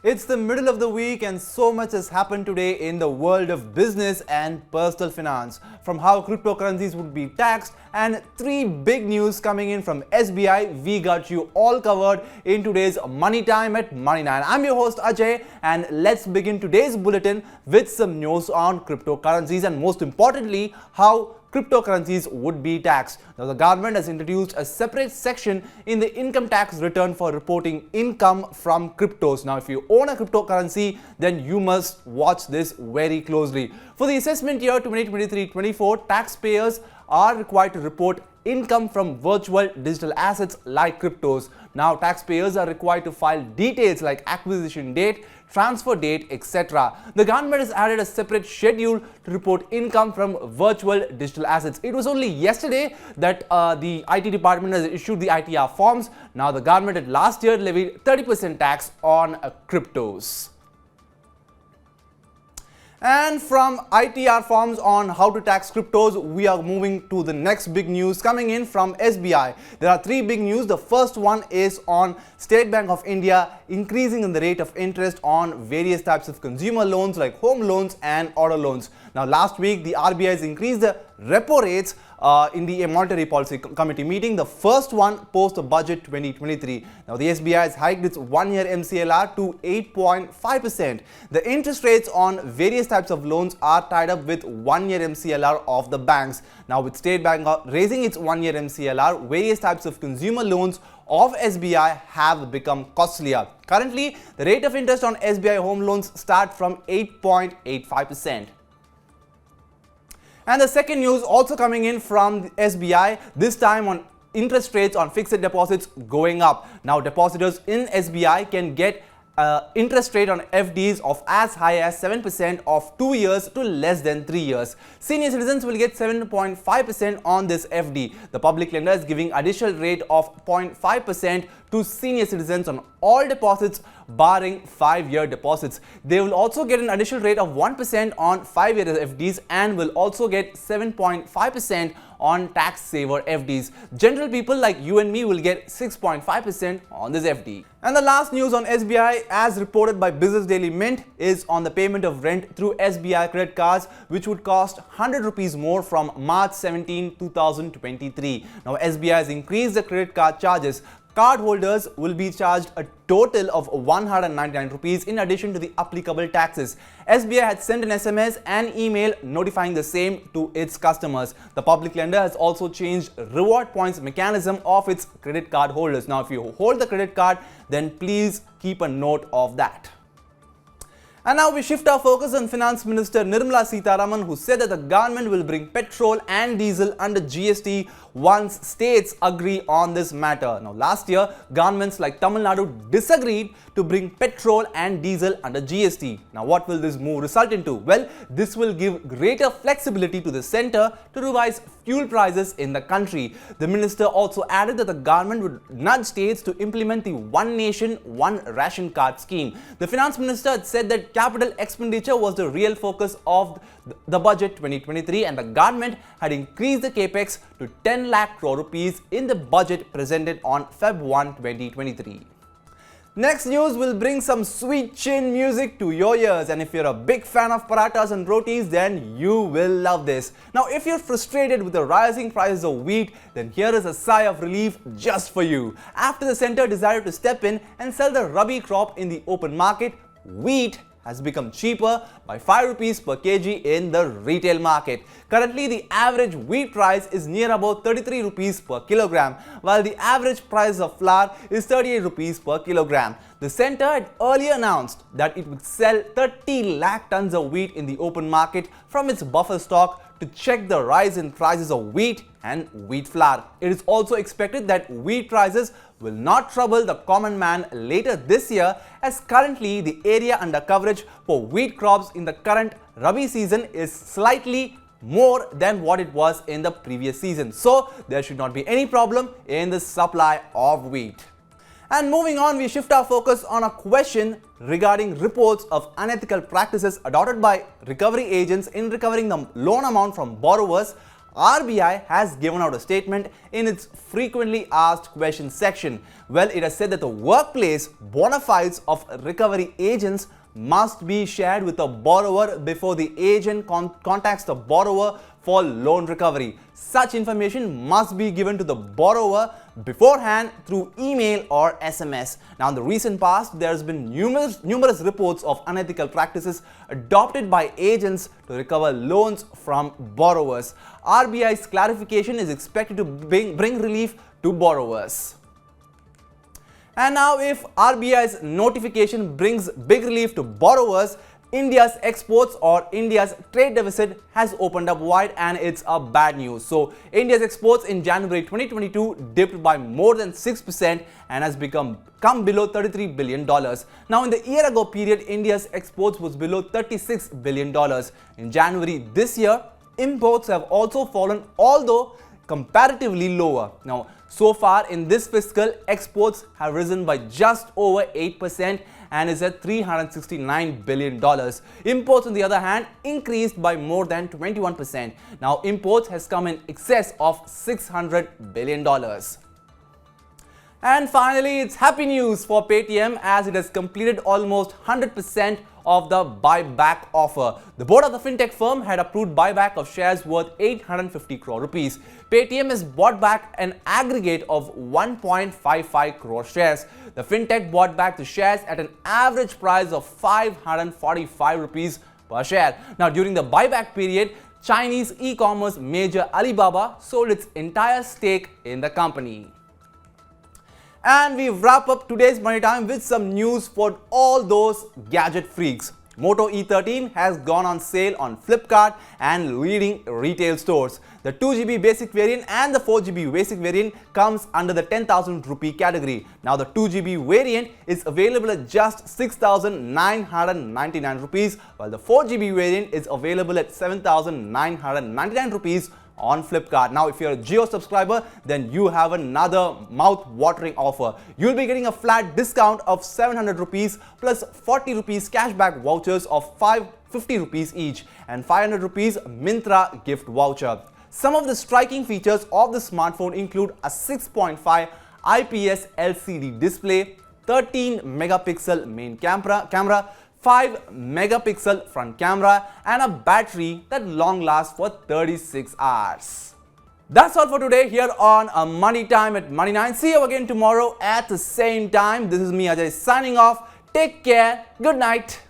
It's the middle of the week and so much has happened today in the world of business and personal finance. From how cryptocurrencies would be taxed and three big news coming in from SBI, we got you all covered in today's Money Time at Money9. I'm your host Ajay and let's begin today's bulletin with some news on cryptocurrencies and most importantly, how cryptocurrencies would be taxed. Now, the government has introduced a separate section in the income tax return for reporting income from cryptos. Now, if you own a cryptocurrency, then you must watch this very closely. For the assessment year 2023-24, taxpayers are required to report income from virtual digital assets like cryptos. Now, taxpayers are required to file details like acquisition date, transfer date, etc. The government has added a separate schedule to report income from virtual digital assets. It was only yesterday that the IT department has issued the ITR forms. Now, the government had last year levied 30% tax on cryptos. And from ITR forms on how to tax cryptos, we are moving to the next big news coming in from SBI. There are three big news. The first one is on State Bank of India increasing the rate of interest on various types of consumer loans like home loans and auto loans. Now, last week, the RBI has increased the repo rates in the Monetary Policy Committee meeting, the first one post the budget 2023. Now, the SBI has hiked its one-year MCLR to 8.5%. The interest rates on various types of loans are tied up with one-year MCLR of the banks. Now, with State Bank raising its one-year MCLR, various types of consumer loans of SBI have become costlier. Currently, the rate of interest on SBI home loans start from 8.85%. And the second news also coming in from SBI, this time on interest rates on fixed deposits going up. Now, depositors in SBI can get interest rate on FDs of as high as 7% of 2 years to less than 3 years. Senior citizens will get 7.5% on this FD. The public lender is giving additional rate of 0.5% to senior citizens on all deposits barring 5-year deposits. They will also get an additional rate of 1% on 5-year FDs and will also get 7.5% on tax saver FDs. General people like you and me will get 6.5% on this FD. And the last news on SBI, as reported by Business Daily Mint, is on the payment of rent through SBI credit cards, which would cost 100 rupees more from March 17, 2023. Now, SBI has increased the credit card charges. Cardholders will be charged a total of 199 rupees in addition to the applicable taxes. SBI had sent an SMS and email notifying the same to its customers. The public lender has also changed reward points mechanism of its credit card holders. Now, if you hold the credit card, then please keep a note of that. And now we shift our focus on Finance Minister Nirmala Sitharaman, who said that the government will bring petrol and diesel under GST once states agree on this matter. Now, last year, governments like Tamil Nadu disagreed to bring petrol and diesel under GST. Now, what will this move result into? Well, this will give greater flexibility to the centre to revise fuel prices in the country. The minister also added that the government would nudge states to implement the One Nation, One Ration Card scheme. The finance minister had said that capital expenditure was the real focus of the budget 2023 and the government had increased the capex to 10 lakh crore rupees in the budget presented on Feb 1, 2023. Next news will bring some sweet chin music to your ears, and if you're a big fan of parathas and rotis, then you will love this. Now, if you're frustrated with the rising prices of wheat, then here is a sigh of relief just for you. After the centre decided to step in and sell the rabi crop in the open market, wheat has become cheaper by 5 rupees per kg in the retail market. Currently, the average wheat price is near about 33 rupees per kilogram, while the average price of flour is 38 rupees per kilogram. The centre had earlier announced that it would sell 30 lakh tons of wheat in the open market from its buffer stock to check the rise in prices of wheat and wheat flour. It is also expected that wheat prices will not trouble the common man later this year, as currently the area under coverage for wheat crops in the current Rabi season is slightly more than what it was in the previous season. So there should not be any problem in the supply of wheat. And moving on, we shift our focus on a question regarding reports of unethical practices adopted by recovery agents in recovering the loan amount from borrowers RBI has given out a statement in its frequently asked questions section. Well, it has said that the workplace bona fides of recovery agents must be shared with the borrower before the agent contacts the borrower for loan recovery. Such information must be given to the borrower beforehand through email or SMS. Now, in the recent past, there has been numerous reports of unethical practices adopted by agents to recover loans from borrowers. RBI's clarification is expected to bring relief to borrowers. And now, if RBI's notification brings big relief to borrowers, India's exports or India's trade deficit has opened up wide, and it's a bad news. So, India's exports in January 2022 dipped by more than 6% and has come below $33 billion. Now, in the year ago period, India's exports was below $36 billion. In January this year, imports have also fallen, although comparatively lower. Now, so far in this fiscal, exports have risen by just over 8% and is at $369 billion. Imports, on the other hand, increased by more than 21%. Now, imports has come in excess of $600 billion. And finally, it's happy news for Paytm as it has completed almost 100% of the buyback offer. The board of the fintech firm had approved buyback of shares worth 850 crore rupees. Paytm has bought back an aggregate of 1.55 crore shares. The fintech bought back the shares at an average price of 545 rupees per share. Now, during the buyback period, Chinese e-commerce major Alibaba sold its entire stake in the company. And we wrap up today's Money Time with some news for all those gadget freaks. Moto E13 has gone on sale on Flipkart and leading retail stores. The 2GB basic variant and the 4GB basic variant comes under the 10,000 rupee category. Now, the 2GB variant is available at just 6,999 rupees, while the 4GB variant is available at 7,999 rupees on Flipkart. Now, if you're a Jio subscriber, then you have another mouth-watering offer. You'll be getting a flat discount of 700 rupees plus 40 rupees cashback vouchers of 550 rupees each and 500 rupees Myntra gift voucher. Some of the striking features of the smartphone include a 6.5 IPS LCD display, 13 megapixel main camera, 5 megapixel front camera, and a battery that long lasts for 36 hours. That's all for today here on Money Time at Money9. See you again tomorrow at the same time. This is me, Ajay, signing off. Take care. Good night.